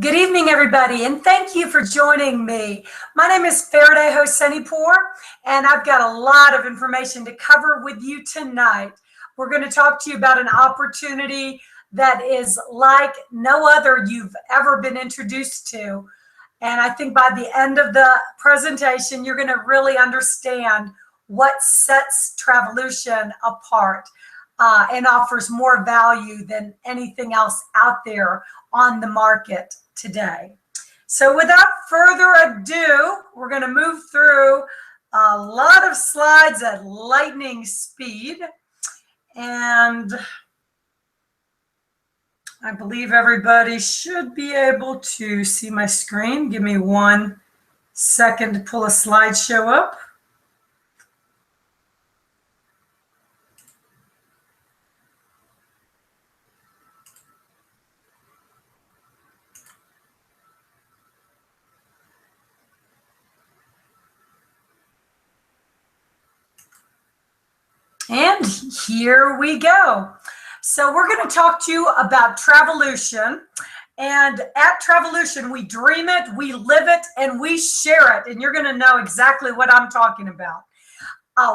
Good evening, everybody, and thank you for joining me. My name is Faraday Hosenipur, and I've got a lot of information to cover with you tonight. We're going to talk to you about an opportunity that is like no other you've ever been introduced to. And I think by the end of the presentation, you're going to really understand what sets Travelution apart and offers more value than anything else out there on the market today. So without further ado, we're going to move through a lot of slides at lightning speed. And I believe everybody should be able to see my screen. Give me 1 second to pull a slideshow up. And here we go. So we're going to talk to you about Travelution. And at Travelution, we dream it, we live it, and we share it. And you're going to know exactly what I'm talking about.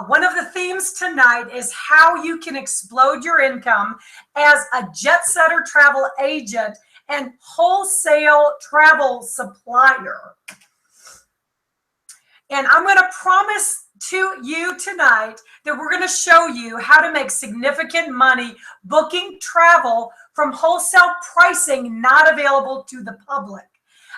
One of the themes tonight is how you can explode your income as a jet setter travel agent and wholesale travel supplier. And I'm going to promise to you tonight that we're going to show you how to make significant money booking travel from wholesale pricing not available to the public.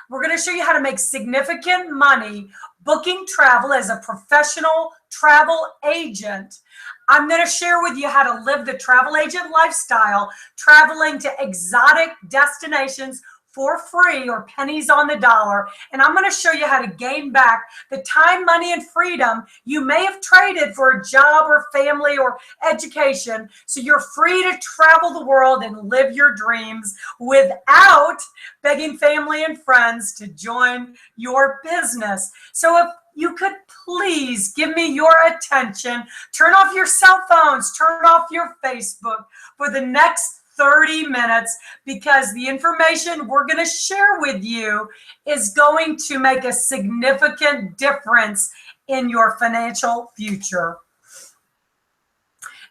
We're going to show you how to make significant money booking travel as a professional travel agent. I'm going to share with you how to live the travel agent lifestyle, traveling to exotic destinations for free or pennies on the dollar. And I'm going to show you how to gain back the time, money, and freedom you may have traded for a job or family or education, so you're free to travel the world and live your dreams without begging family and friends to join your business. So if you could please give me your attention, turn off your cell phones, turn off your Facebook for the next 30 minutes, because the information we're going to share with you is going to make a significant difference in your financial future.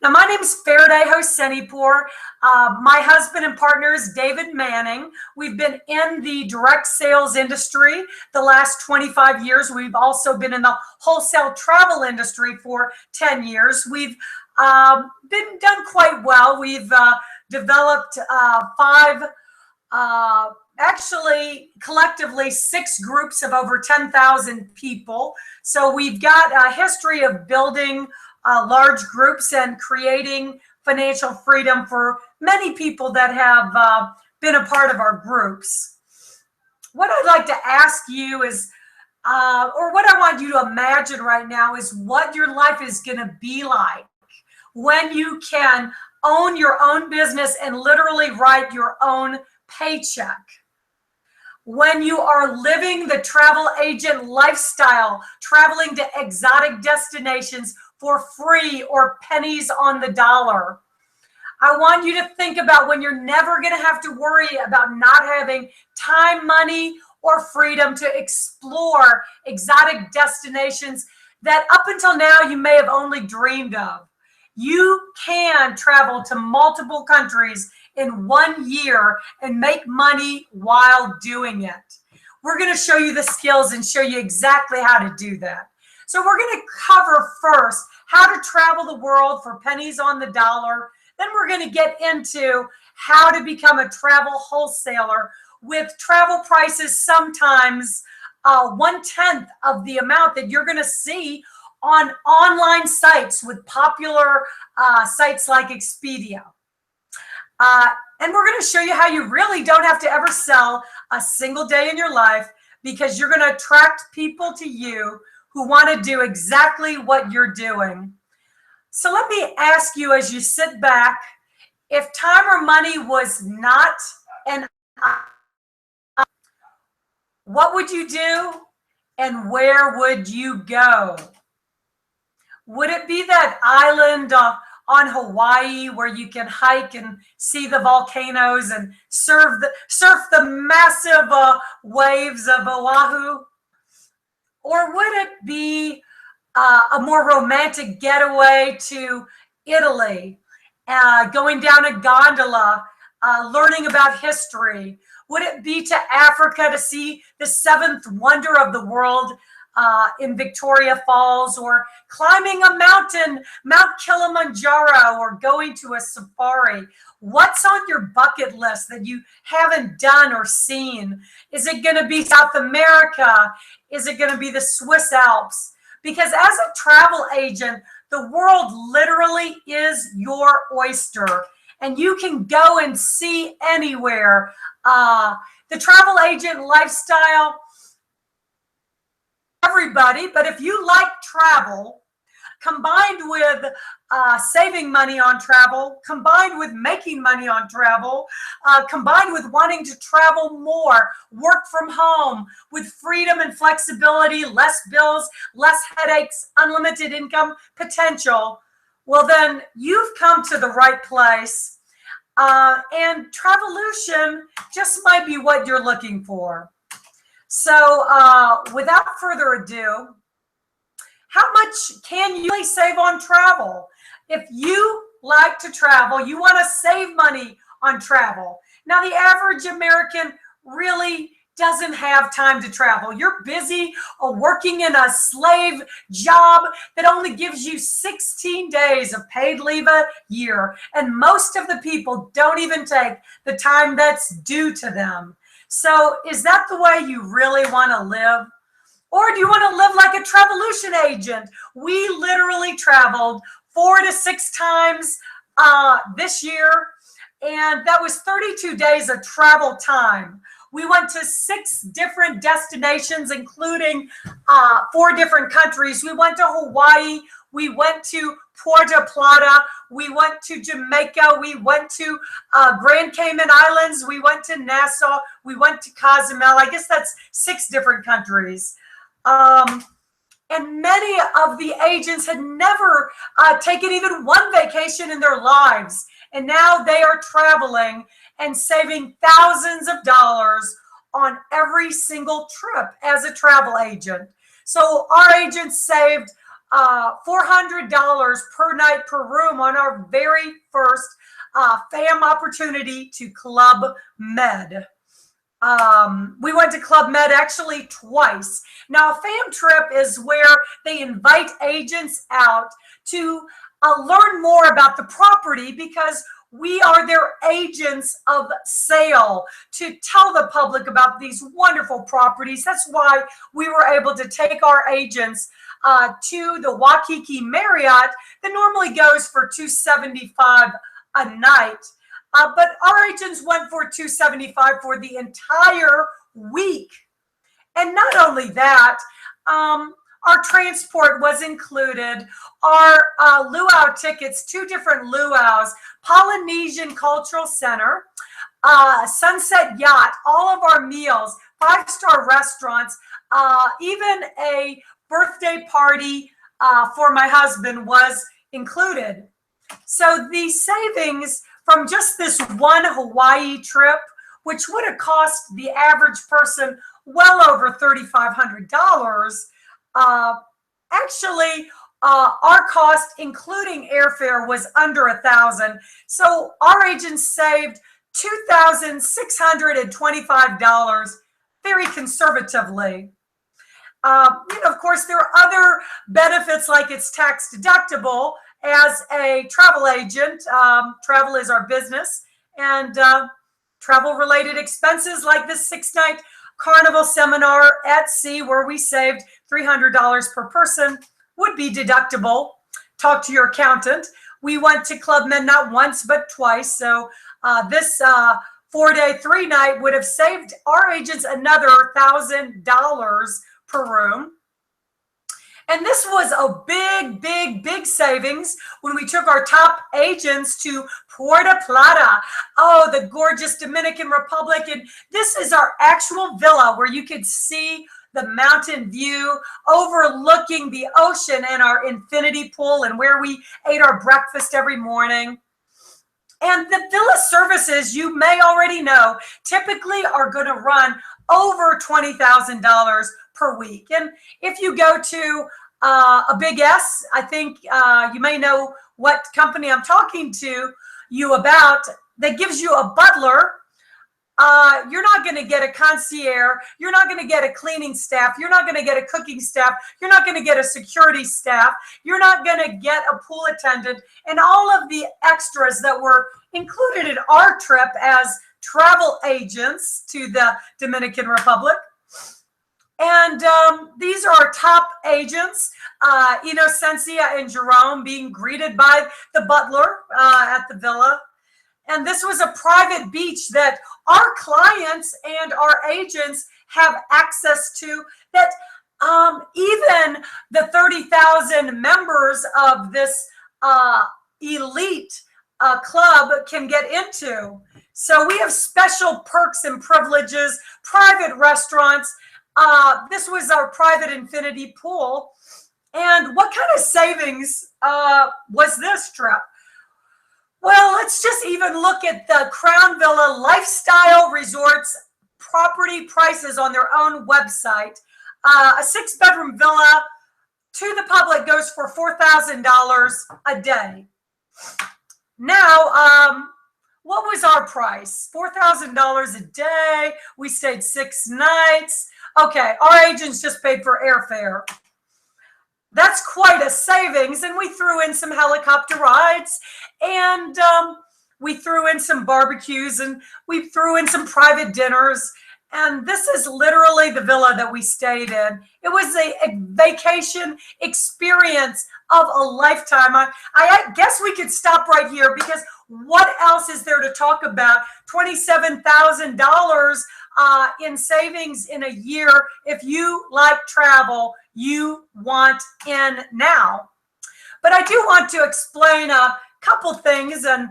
Now, my name is Faraday Hosenipur. My husband and partner is David Manning. We've been in the direct sales industry the last 25 years. We've also been in the wholesale travel industry for 10 years. We've been done quite well. We've developed actually collectively 6 groups of over 10,000 people. So we've got a history of building large groups and creating financial freedom for many people that have been a part of our groups. What I'd like to ask you is, or what I want you to imagine right now, is what your life is going to be like when you can own your own business and literally write your own paycheck. When you are living the travel agent lifestyle, traveling to exotic destinations for free or pennies on the dollar. I want you to think about when you're never going to have to worry about not having time, money, or freedom to explore exotic destinations that up until now you may have only dreamed of. You can travel to multiple countries in 1 year and make money while doing it. We're going to show you the skills and show you exactly how to do that. So we're going to cover first how to travel the world for pennies on the dollar. Then we're going to get into how to become a travel wholesaler with travel prices sometimes 1/10 of the amount that you're going to see on online sites with popular sites like Expedia. And we're going to show you how you really don't have to ever sell a single day in your life, because you're going to attract people to you who want to do exactly what you're doing. So let me ask you, as you sit back, if time or money was not an option, what would you do and where would you go? Would it be that island on Hawaii where you can hike and see the volcanoes and surf the massive waves of Oahu? Or would it be a more romantic getaway to Italy, going down a gondola, learning about history? Would it be to Africa to see the seventh wonder of the world in Victoria Falls, or climbing a mountain, Mount Kilimanjaro, or going to a safari? What's on your bucket list that you haven't done or seen? Is it going to be South America? Is it going to be the Swiss Alps? Because as a travel agent, the world literally is your oyster, and you can go and see anywhere. The travel agent lifestyle, everybody, but if you like travel, combined with saving money on travel, combined with making money on travel, combined with wanting to travel more, work from home, with freedom and flexibility, less bills, less headaches, unlimited income potential, well, then you've come to the right place. And Travelution just might be what you're looking for. So without further ado, how much can you really save on travel? If you like to travel, you want to save money on travel. Now, the average American really doesn't have time to travel. You're busy or working in a slave job that only gives you 16 days of paid leave a year. And most of the people don't even take the time that's due to them. So is that the way you really want to live? Or do you want to live like a Travelution agent? We literally traveled 4 to 6 times this year, and that was 32 days of travel time. We went to 6 different destinations, including 4 different countries. We went to Hawaii. We went to Puerto, Plata. We went to Jamaica. We went to Grand Cayman Islands. We went to Nassau. We went to Cozumel. I guess that's 6 different countries. And many of the agents had never taken even one vacation in their lives. And now they are traveling and saving thousands of dollars on every single trip as a travel agent. So our agents saved $400 per night per room on our very first FAM opportunity to Club Med. We went to Club Med actually twice. Now, a FAM trip is where they invite agents out to learn more about the property, because we are their agents of sale, to tell the public about these wonderful properties. That's why we were able to take our agents to the Waikiki Marriott that normally goes for $275 a night. But our agents went for $275 for the entire week. And not only that, our transport was included, our luau tickets, 2 different luau's, Polynesian Cultural Center, Sunset Yacht, all of our meals, 5-star restaurants, even a birthday party for my husband was included. So the savings from just this one Hawaii trip, which would have cost the average person well over $3,500, actually, our cost, including airfare, was under $1,000. So our agents saved $2,625 very conservatively. Of course, there are other benefits, like it's tax deductible. As a travel agent, travel is our business, and travel-related expenses like this 6-night Carnival seminar at sea, where we saved $300 per person, would be deductible. Talk to your accountant. We went to Club Med not once, but twice. So this 4-day, 3-night would have saved our agents another $1,000 per room. And this was a big, big, big savings when we took our top agents to Puerto Plata. Oh, the gorgeous Dominican Republic. And this is our actual villa where you could see the mountain view overlooking the ocean and our infinity pool and where we ate our breakfast every morning. And the villa services, you may already know, typically are going to run over $20,000 per week. And if you go to a big S, I think you may know what company I'm talking to you about, that gives you a butler. You're not going to get a concierge. You're not going to get a cleaning staff. You're not going to get a cooking staff. You're not going to get a security staff. You're not going to get a pool attendant and all of the extras that were included in our trip as travel agents to the Dominican Republic. And these are our top agents, Inocencia and Jerome, being greeted by the butler at the villa. And this was a private beach that our clients and our agents have access to, that even the 30,000 members of this elite club can get into. So we have special perks and privileges, private restaurants. This was our private infinity pool. And what kind of savings was this trip? Well, let's just even look at the Crown Villa Lifestyle Resorts property prices on their own website. A 6-bedroom villa to the public goes for $4,000 a day. Now, what was our price? $4,000 a day. We stayed 6 nights. Okay, our agents just paid for airfare. That's quite a savings. And we threw in some helicopter rides, and we threw in some barbecues, and we threw in some private dinners. And this is literally the villa that we stayed in. It was a vacation experience of a lifetime. I guess we could stop right here, because what else is there to talk about? $27,000 in savings in a year. If you like travel, you want in now. But I do want to explain a couple things and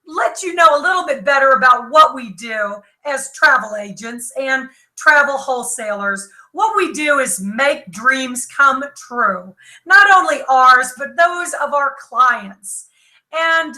let you know a little bit better about what we do as travel agents and travel wholesalers. What we do is make dreams come true, not only ours, but those of our clients. And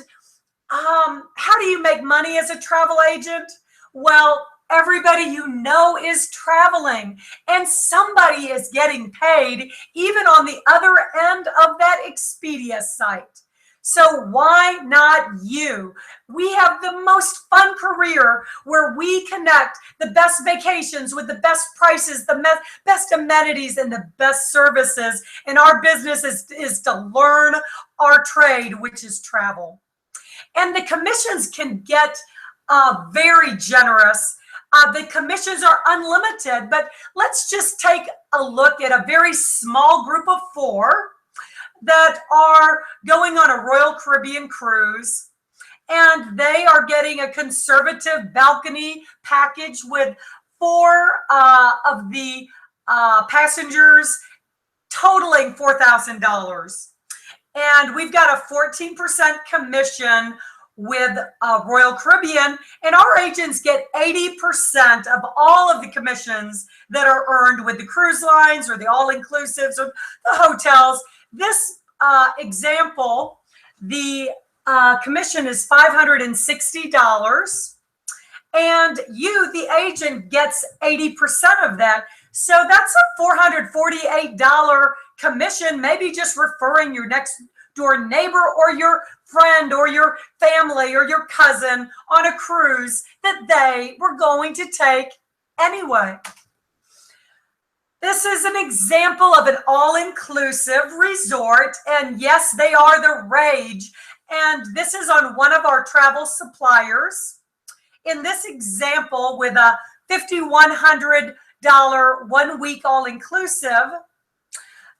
how do you make money as a travel agent? Well, everybody you know is traveling, and somebody is getting paid even on the other end of that Expedia site. So why not you? We have the most fun career where we connect the best vacations with the best prices, the best amenities, and the best services. And our business is to learn our trade, which is travel. And the commissions can get very generous. The commissions are unlimited, but let's just take a look at a very small group of 4 that are going on a Royal Caribbean cruise, and they are getting a conservative balcony package with 4 of the passengers, totaling $4,000. And we've got a 14% commission with Royal Caribbean, and our agents get 80% of all of the commissions that are earned with the cruise lines or the all-inclusives or the hotels. This example, the commission is $560, and you, the agent, gets 80% of that. So that's a $448 commission, maybe just referring your next door neighbor or your friend or your family or your cousin on a cruise that they were going to take anyway. This is an example of an all-inclusive resort, and yes, they are the rage. And this is on one of our travel suppliers. In this example, with a $5,100 1-week all-inclusive,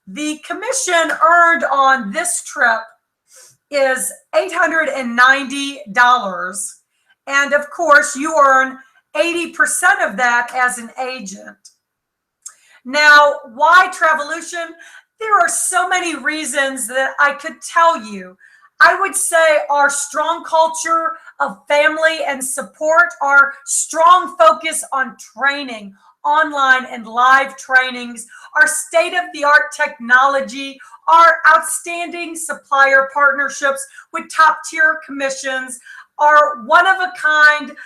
the commission earned on this trip is $890. And of course, you earn 80% of that as an agent. Now, why Travelution? There are so many reasons that I could tell you. I would say our strong culture of family and support, our strong focus on training, online and live trainings, our state-of-the-art technology, our outstanding supplier partnerships with top-tier commissions, our one-of-a-kind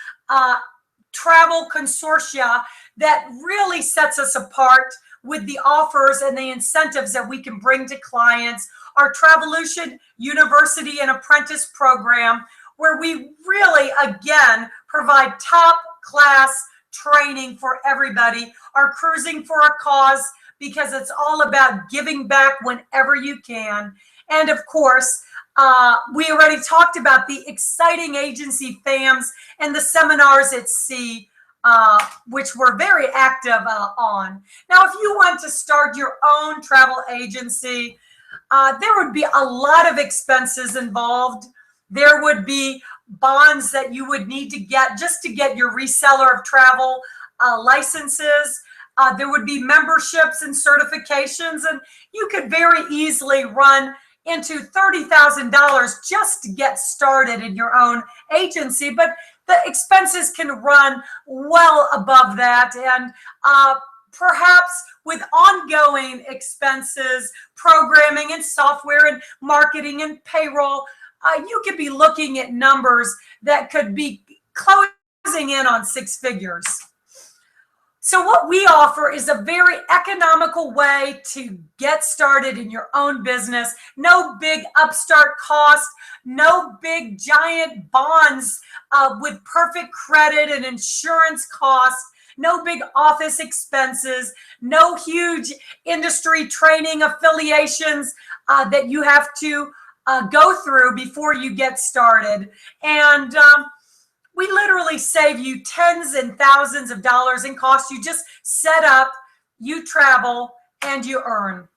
travel consortia that really sets us apart with the offers and the incentives that we can bring to clients, our Travelution University and Apprentice program, where we really, again, provide top-class training for everybody, our Cruising for a Cause, because it's all about giving back whenever you can. And of course, we already talked about the exciting agency FAMs and the seminars at sea, which we're very active on. Now, if you want to start your own travel agency, there would be a lot of expenses involved. There would be bonds that you would need to get just to get your reseller of travel licenses. There would be memberships and certifications, and you could very easily run into $30,000 just to get started in your own agency. But the expenses can run well above that, and perhaps with ongoing expenses, programming and software and marketing and payroll, you could be looking at numbers that could be closing in on six figures. So what we offer is a very economical way to get started in your own business. No big upstart cost, no big giant bonds with perfect credit and insurance costs, no big office expenses, no huge industry training affiliations that you have to go through before you get started. And we literally save you tens and thousands of dollars in cost. You just set up, you travel, and you earn.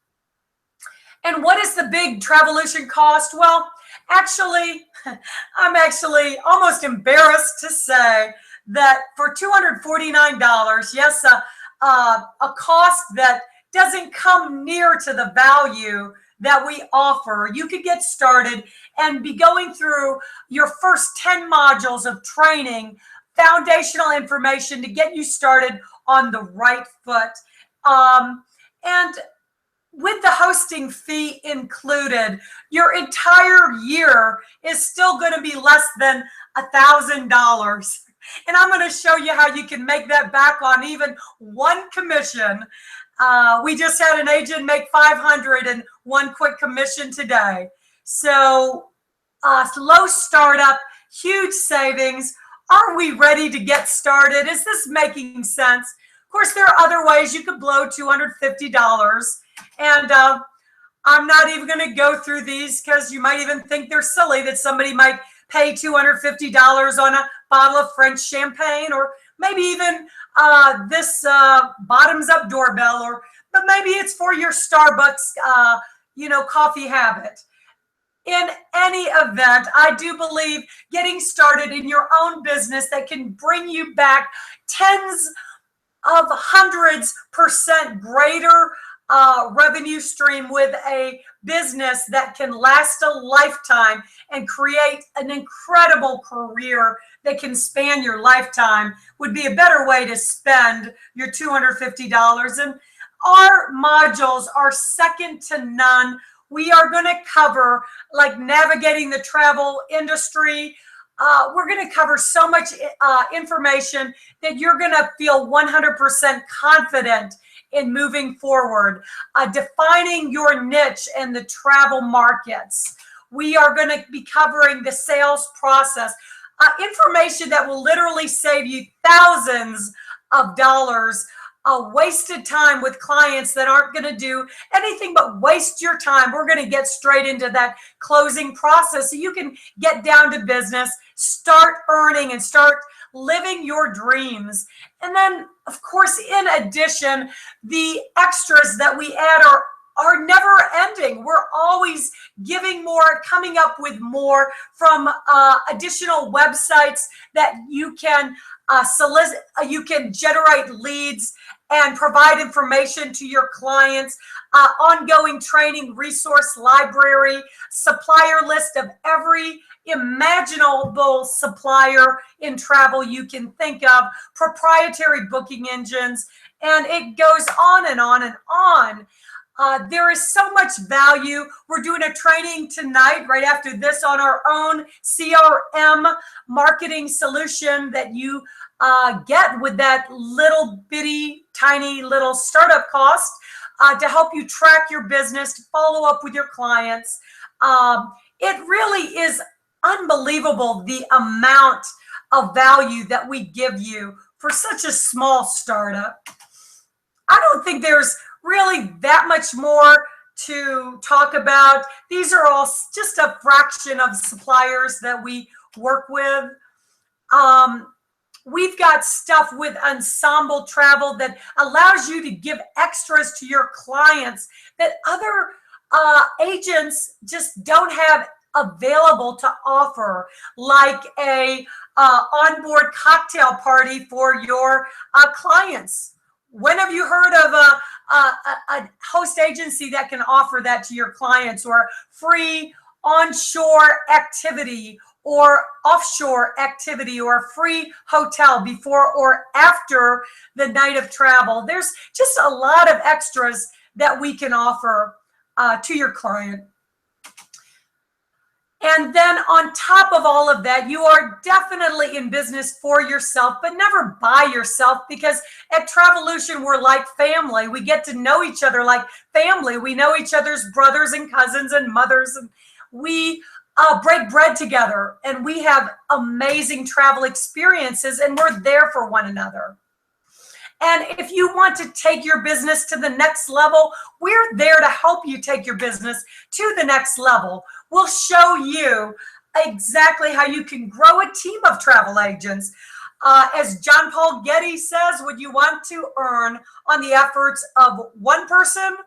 And what is the big Travelution cost? Well, actually, I'm actually almost embarrassed to say that for $249, yes, a cost that doesn't come near to the value that we offer, you could get started and be going through your first 10 modules of training, foundational information to get you started on the right foot. And with the hosting fee included, your entire year is still going to be less than $1,000. And I'm going to show you how you can make that back on even one commission. We just had an agent make $500 and one quick commission today. So low startup, huge savings. Are we ready to get started? Is this making sense? Of course, there are other ways you could blow $250. And I'm not even going to go through these because you might even think they're silly that somebody might pay $250 on a bottle of French champagne, or maybe even this bottoms up doorbell, but maybe it's for your Starbucks, coffee habit. In any event, I do believe getting started in your own business that can bring you back tens of hundreds % greater revenue stream with a business that can last a lifetime and create an incredible career that can span your lifetime would be a better way to spend your $250. And our modules are second to none. We are going to cover like navigating the travel industry. We're going to cover so much information that you're going to feel 100% confident in moving forward, defining your niche in the travel markets. We are going to be covering the sales process, information that will literally save you thousands of dollars, wasted time with clients that aren't going to do anything but waste your time. We're going to get straight into that closing process so you can get down to business, start earning, and start living your dreams. And then, of course, in addition, the extras that we add are never ending. We're always giving more, coming up with more from additional websites that you can solicit, you can generate leads and provide information to your clients, ongoing training resource library, supplier list of every imaginable supplier in travel you can think of, proprietary booking engines, and it goes on and on and on. There is so much value. We're doing a training tonight, right after this, on our own CRM marketing solution that you get with that little bitty, tiny little startup cost to help you track your business, to follow up with your clients. It really is unbelievable the amount of value that we give you for such a small startup. I don't think there's really that much more to talk about. These are all just a fraction of suppliers that we work with. We've got stuff with Ensemble Travel that allows you to give extras to your clients that other agents just don't have available to offer, like a onboard cocktail party for your clients. When have you heard of a host agency that can offer that to your clients, or free onshore activity or offshore activity, or a free hotel before or after the night of travel? There's just a lot of extras that we can offer to your client. And then on top of all of that, you are definitely in business for yourself, but never by yourself, because at Travelution, we're like family. We get to know each other like family. We know each other's brothers and cousins and mothers, and we break bread together, and we have amazing travel experiences, and we're there for one another. And if you want to take your business to the next level, we're there to help you take your business to the next level. We'll show you exactly how you can grow a team of travel agents. As John Paul Getty says, would you want to earn on the efforts of one person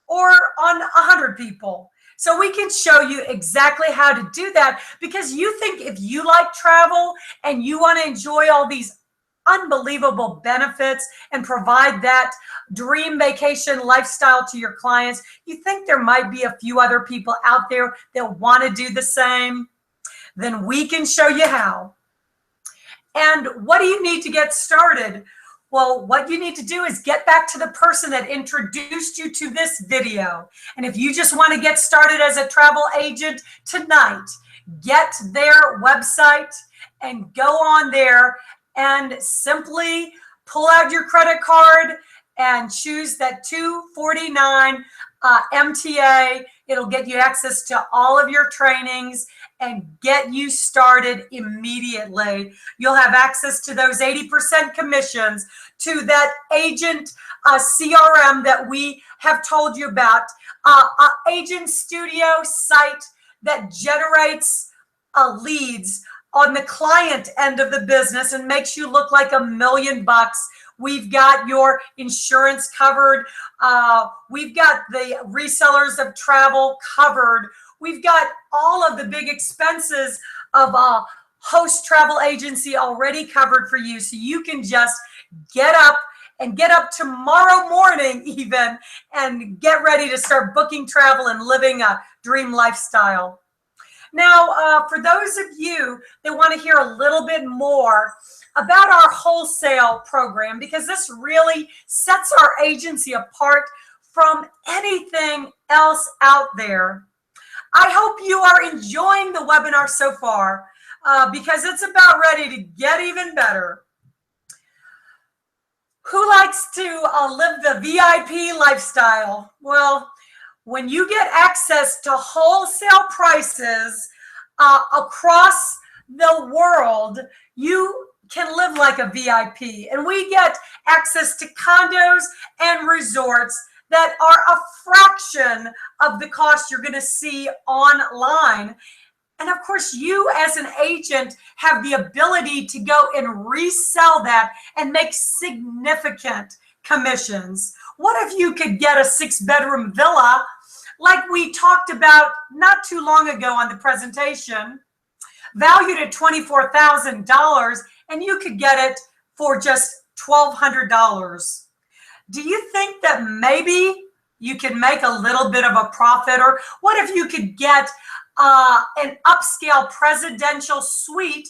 or on 100 people? So we can show you exactly how to do that, because you think if you like travel and you want to enjoy all these unbelievable benefits and provide that dream vacation lifestyle to your clients, you think there might be a few other people out there that want to do the same, then we can show you how. And what do you need to get started? Well, what you need to do is get back to the person that introduced you to this video. And if you just want to get started as a travel agent tonight, get their website and go on there and simply pull out your credit card and choose that $249 MTA. It'll get you access to all of your trainings and get you started immediately. You'll have access to those 80% commissions, to that agent CRM that we have told you about, Agent Studio site that generates leads on the client end of the business and makes you look like $1 million. We've got your insurance covered. We've got the resellers of travel covered. We've got all of the big expenses of a host travel agency already covered for you. So you can just get up tomorrow morning even and get ready to start booking travel and living a dream lifestyle. Now, for those of you that want to hear a little bit more about our wholesale program, because this really sets our agency apart from anything else out there, I hope you are enjoying the webinar so far, because it's about ready to get even better. Who likes to live the VIP lifestyle? Well, when you get access to wholesale prices across the world, you can live like a VIP. And we get access to condos and resorts that are a fraction of the cost you're going to see online. And of course, you as an agent have the ability to go and resell that and make significant commissions. What if you could get a 6-bedroom villa like we talked about not too long ago on the presentation, valued at $24,000, and you could get it for just $1,200? Do you think that maybe you can make a little bit of a profit? Or what if you could get an upscale presidential suite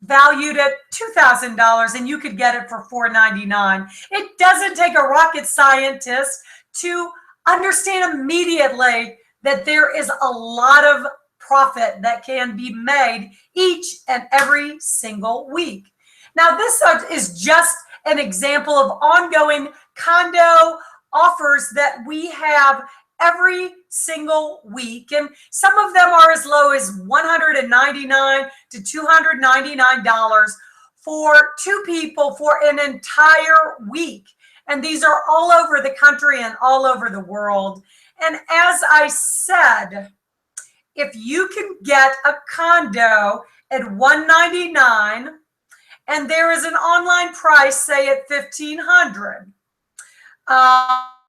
valued at $2,000, and you could get it for $499. It doesn't take a rocket scientist to understand immediately that there is a lot of profit that can be made each and every single week. Now, this is just an example of ongoing condo offers that we have every single week, and some of them are as low as $199 to $299 for two people for an entire week. And these are all over the country and all over the world. And as I said, if you can get a condo at $199 and there is an online price, say at $1,500,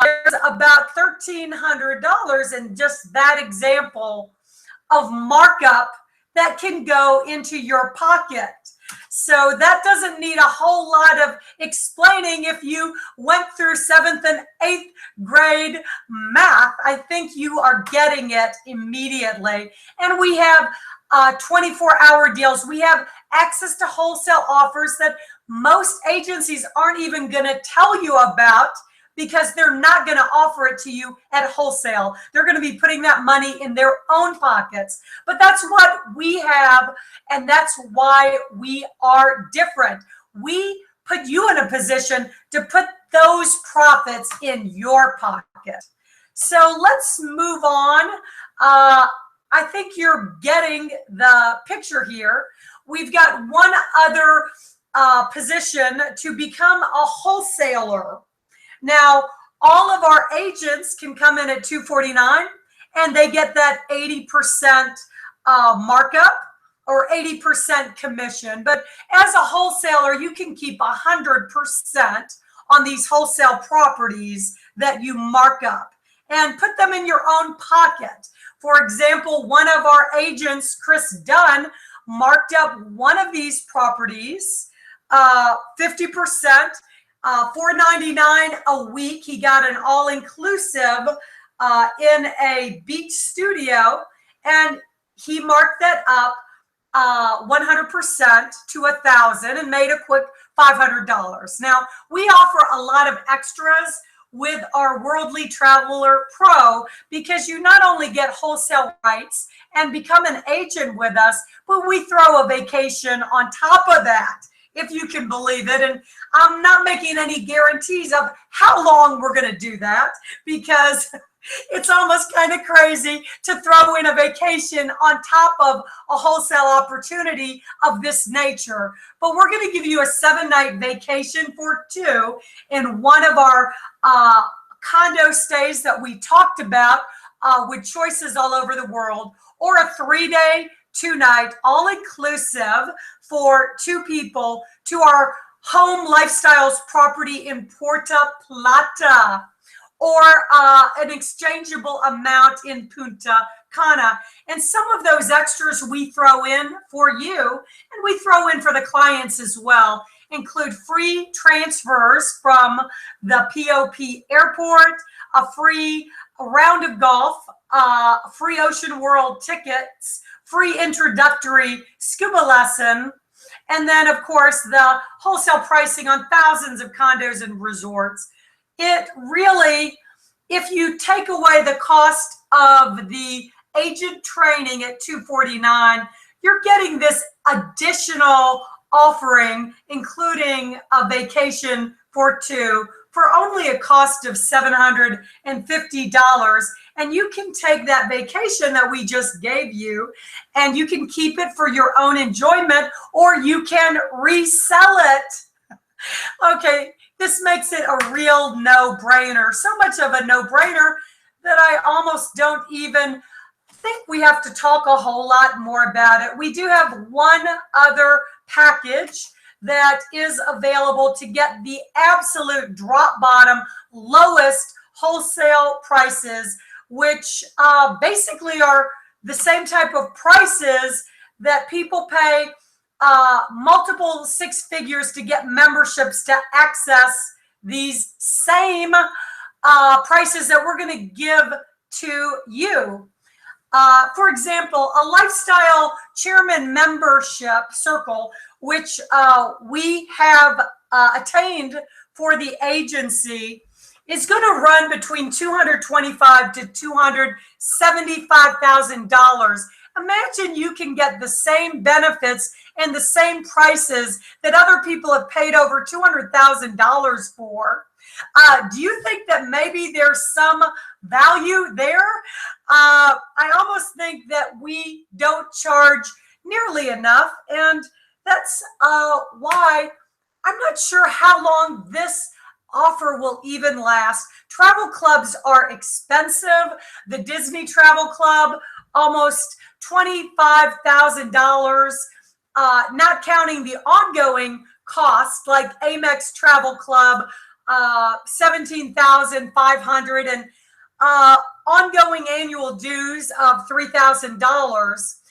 there's about $1,300 in just that example of markup that can go into your pocket. So that doesn't need a whole lot of explaining. If you went through 7th and 8th grade math, I think you are getting it immediately. And we have 24-hour deals. We have access to wholesale offers that most agencies aren't even going to tell you about, because they're not going to offer it to you at wholesale. They're going to be putting that money in their own pockets. But that's what we have, and that's why we are different. We put you in a position to put those profits in your pocket. So let's move on. I think you're getting the picture here. We've got one other position to become a wholesaler. Now, all of our agents can come in at $249, and they get that 80% markup or 80% commission. But as a wholesaler, you can keep 100% on these wholesale properties that you mark up and put them in your own pocket. For example, one of our agents, Chris Dunn, marked up one of these properties 50%. $499 a week. He got an all-inclusive in a beach studio, and he marked that up 100% to $1,000 and made a quick $500. Now, we offer a lot of extras with our Worldly Traveler Pro, because you not only get wholesale rights and become an agent with us, but we throw a vacation on top of that, if you can believe it. And I'm not making any guarantees of how long we're going to do that, because it's almost kind of crazy to throw in a vacation on top of a wholesale opportunity of this nature. But we're going to give you a 7-night vacation for two in one of our condo stays that we talked about with choices all over the world, or a 3-day, 2-night, all-inclusive for two people to our home lifestyles property in Puerto, Plata, or an exchangeable amount in Punta, Cana. And some of those extras we throw in for you, and we throw in for the clients as well, include free transfers from the POP airport, a free round of golf, free Ocean World tickets, free introductory scuba lesson, and then, of course, the wholesale pricing on thousands of condos and resorts. It really, if you take away the cost of the agent training at $249, you're getting this additional offering, including a vacation for two, for only a cost of $750. And you can take that vacation that we just gave you, and you can keep it for your own enjoyment, or you can resell it. Okay, this makes it a real no-brainer. So much of a no-brainer that I almost don't even think we have to talk a whole lot more about it. We do have one other package that is available to get the absolute drop bottom lowest wholesale prices, which basically are the same type of prices that people pay multiple 6 figures to get memberships to access these same prices that we're going to give to you. For example, a lifestyle chairman membership circle, which we have attained for the agency, is going to run between $225,000 to $275,000. Imagine you can get the same benefits and the same prices that other people have paid over $200,000 for. Do you think that maybe there's some value there? I almost think that we don't charge nearly enough, and that's why I'm not sure how long this offer will even last. Travel clubs are expensive. The Disney Travel Club, almost $25,000, not counting the ongoing costs like Amex Travel Club, $17,500, and ongoing annual dues of $3,000.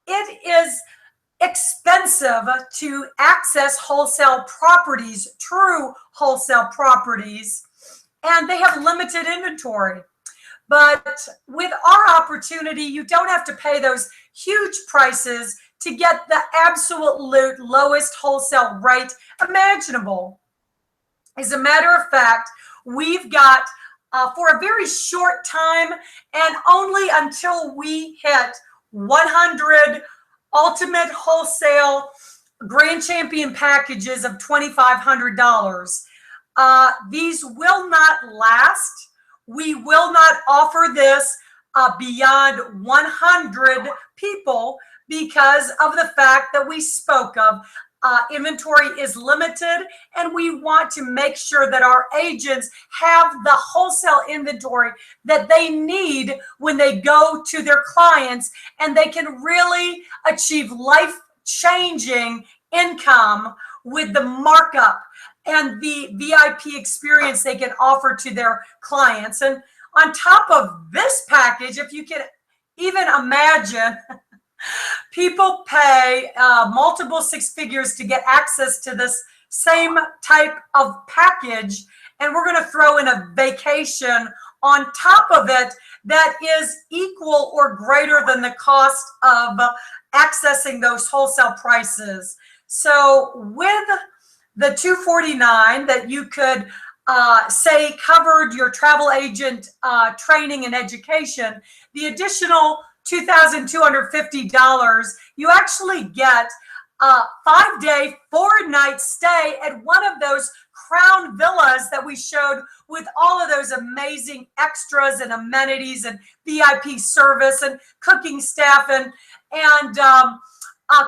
It is expensive to access wholesale properties, true wholesale properties, and they have limited inventory. But with our opportunity, you don't have to pay those huge prices to get the absolute lowest wholesale rate imaginable. As a matter of fact, we've got for a very short time, and only until we hit 100 ultimate wholesale grand champion packages of $2,500. These will not last. We will not offer this beyond 100 people because of the fact that we spoke of. Inventory is limited, and we want to make sure that our agents have the wholesale inventory that they need when they go to their clients, and they can really achieve life-changing income with the markup and the VIP experience they can offer to their clients. And on top of this package, if you can even imagine, people pay multiple six figures to get access to this same type of package, and we're going to throw in a vacation on top of it that is equal or greater than the cost of accessing those wholesale prices. So with the $249 that you could say covered your travel agent training and education, the additional $2,250, you actually get a 5-day, 4-night stay at one of those crown villas that we showed with all of those amazing extras and amenities and VIP service and cooking staff and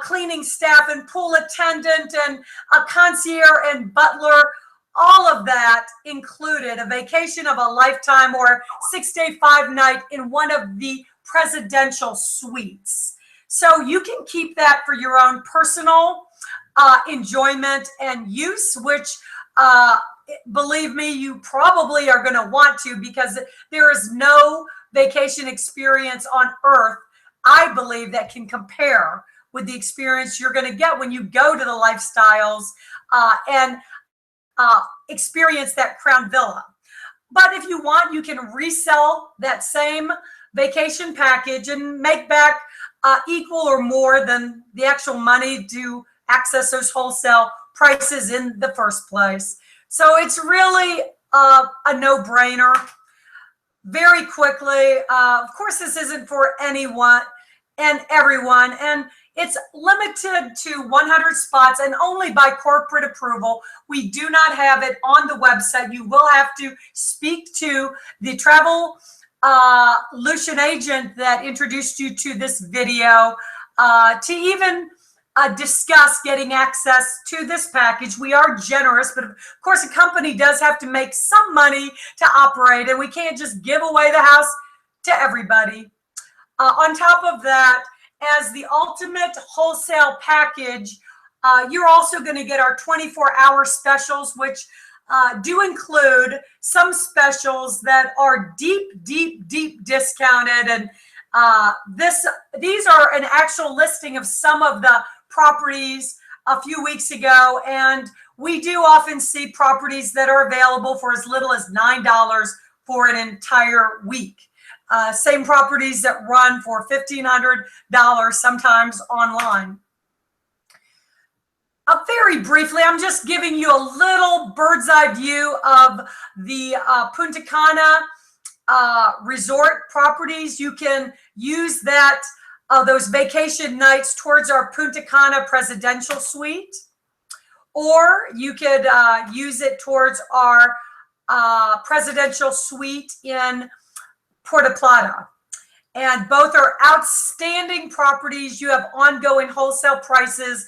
cleaning staff and pool attendant and a concierge and butler. All of that included a vacation of a lifetime or 6-day, 5-night in one of the presidential suites. So you can keep that for your own personal enjoyment and use, which believe me, you probably are going to want to, because there is no vacation experience on earth, I believe, that can compare with the experience you're going to get when you go to the lifestyles and experience that crown villa. But if you want, you can resell that same vacation package and make back equal or more than the actual money to access those wholesale prices in the first place. So it's really a no-brainer. Very quickly, of course, this isn't for anyone and everyone, and it's limited to 100 spots and only by corporate approval. We do not have it on the website. You will have to speak to the Travelution agent that introduced you to this video to even discuss getting access to this package. We are generous, but of course a company does have to make some money to operate, and we can't just give away the house to everybody. On top of that, as the ultimate wholesale package, you're also going to get our 24-hour specials, which do include some specials that are deep discounted. And these are an actual listing of some of the properties a few weeks ago. And we do often see properties that are available for as little as $9 for an entire week. Same properties that run for $1,500 sometimes online. Very briefly, I'm just giving you a little bird's eye view of the Punta Cana resort properties. You can use that those vacation nights towards our Punta Cana presidential suite, or you could use it towards our presidential suite in Puerto Plata. And both are outstanding properties. You have ongoing wholesale prices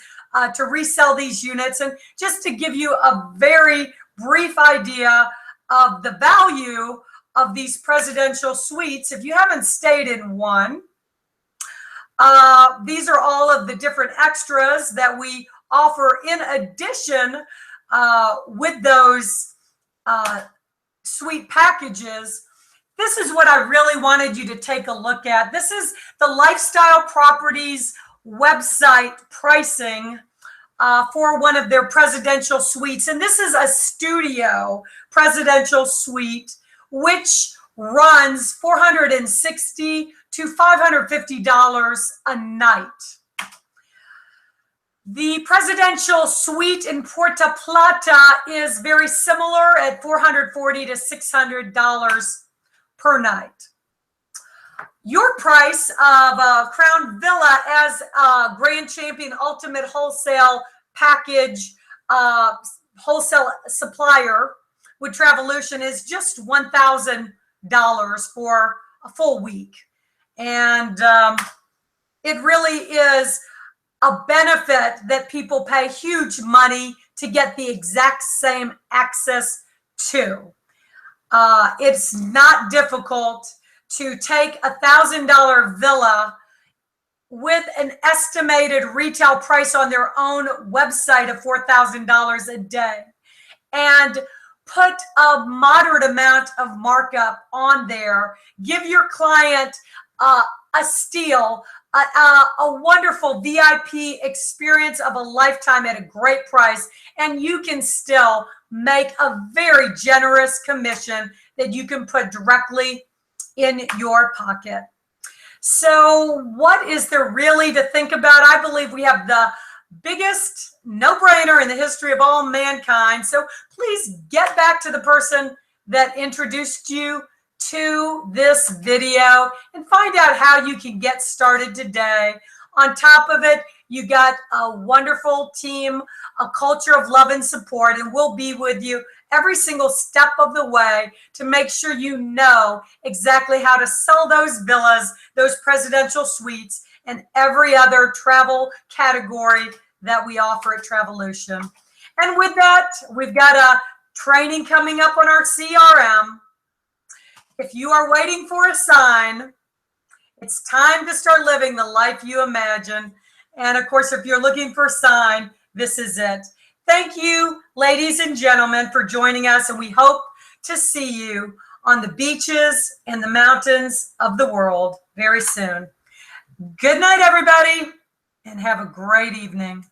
to resell these units. And just to give you a very brief idea of the value of these presidential suites, if you haven't stayed in one, these are all of the different extras that we offer in addition with those suite packages. This is what I really wanted you to take a look at. This is the Lifestyle Properties website pricing for one of their presidential suites. And this is a studio presidential suite, which runs $460 to $550 a night. The presidential suite in Puerto Plata is very similar at $440 to $600 per night. Your price of a Crown Villa as a Grand Champion Ultimate Wholesale package wholesale supplier with Travelution is just $1,000 for a full week. And it really is a benefit that people pay huge money to get the exact same access to. It's not difficult to take a $1,000 villa with an estimated retail price on their own website of $4,000 a day and put a moderate amount of markup on there. Give your client a steal, a wonderful VIP experience of a lifetime at a great price, and you can still make a very generous commission that you can put directly in your pocket. So what is there really to think about? I believe we have the biggest no-brainer in the history of all mankind. So please get back to the person that introduced you to this video and find out how you can get started today. On top of it, you got a wonderful team, a culture of love and support, and we'll be with you every single step of the way to make sure you know exactly how to sell those villas, those presidential suites, and every other travel category that we offer at Travelution. And with that, we've got a training coming up on our CRM. If you are waiting for a sign, it's time to start living the life you imagine. And of course, if you're looking for a sign, this is it. Thank you, ladies and gentlemen, for joining us, and we hope to see you on the beaches and the mountains of the world very soon. Good night, everybody, and have a great evening.